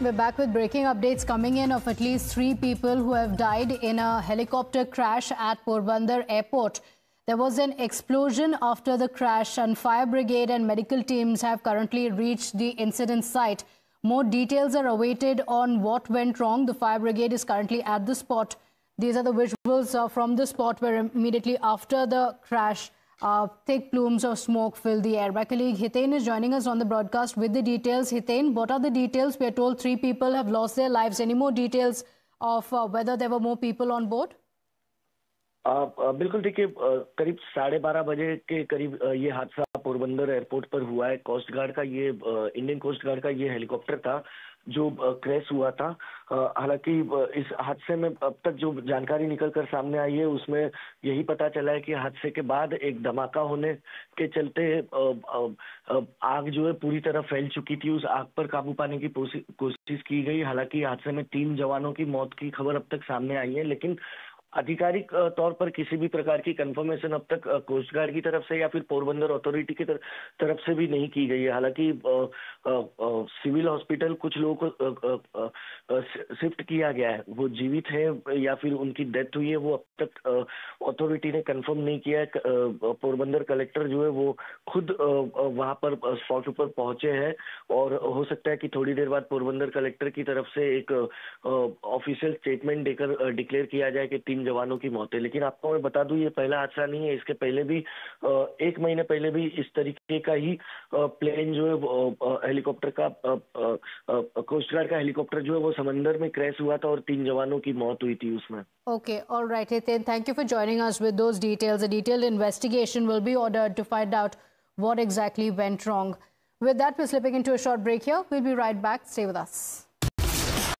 We're back with breaking updates coming in of at least 3 people who have died in a helicopter crash at Porbandar Airport. There was an explosion after the crash and fire brigade and medical teams have currently reached the incident site. More details are awaited on what went wrong. The fire brigade is currently at the spot. These are the visuals from the spot where immediately after the crash, thick plumes of smoke fill the air. My colleague Hiten is joining us on the broadcast with the details. Hiten, what are the details? We are told 3 people have lost their lives. Any more details of whether there were more people on board? बिल्कुल देखिए, करीब 12:30 बजे के करीब ये हादसा Porbandar airport पर हुआ है। कोस्ट गार्ड का ये इंडियन कोस्ट गार्ड का ये हेलीकॉप्टर था जो क्रैश हुआ था। हालांकि इस हादसे में अब तक जो जानकारी निकल कर सामने आई है उसमें यही पता चला है कि हादसे के बाद एक धमाका होने के चलते आग जो है पूरी तरह फैल चुकी थी। उस आग पर काबू पाने की कोशिश की गई। हालांकि हादसे में 3 जवानों की मौत की खबर अब तक सामने आई है, लेकिन आधिकारिक तौर पर किसी भी प्रकार की कंफर्मेशन अब तक कोस्ट गार्ड की तरफ से या फिर पोरबंदर अथॉरिटी की तरफ से भी नहीं की गई है। हालांकि सिविल हॉस्पिटल कुछ लोगों को शिफ्ट किया गया है, वो जीवित है या फिर उनकी डेथ हुई है वो अब तक अथॉरिटी ने कंफर्म नहीं किया है। पोरबंदर कलेक्टर जो है वो खुद वहां पर स्पॉट पर पहुंचे हैं और हो सकता है कि थोड़ी देर बाद पोरबंदर कलेक्टर की तरफ से एक ऑफिशियल स्टेटमेंट देकर डिक्लेयर किया जाए कि 3 जवानों की मौत है। लेकिन आपको मैं बता दूं ये पहला हादसा नहीं है। इसके पहले भी 1 महीने पहले भी इस तरीके का ही प्लेन जो है हेलीकॉप्टर का कोस्ट गार्ड का हेलीकॉप्टर जो है वो समंदर में क्रैश हुआ था और 3 जवानों की मौत हुई थी उसमें। Okay, all right, Hiten, thank you for joining us with those details. A detailed investigation will be ordered to find out what exactly went wrong. With that, we're slipping into a short break here. We'll be right back. Stay with us.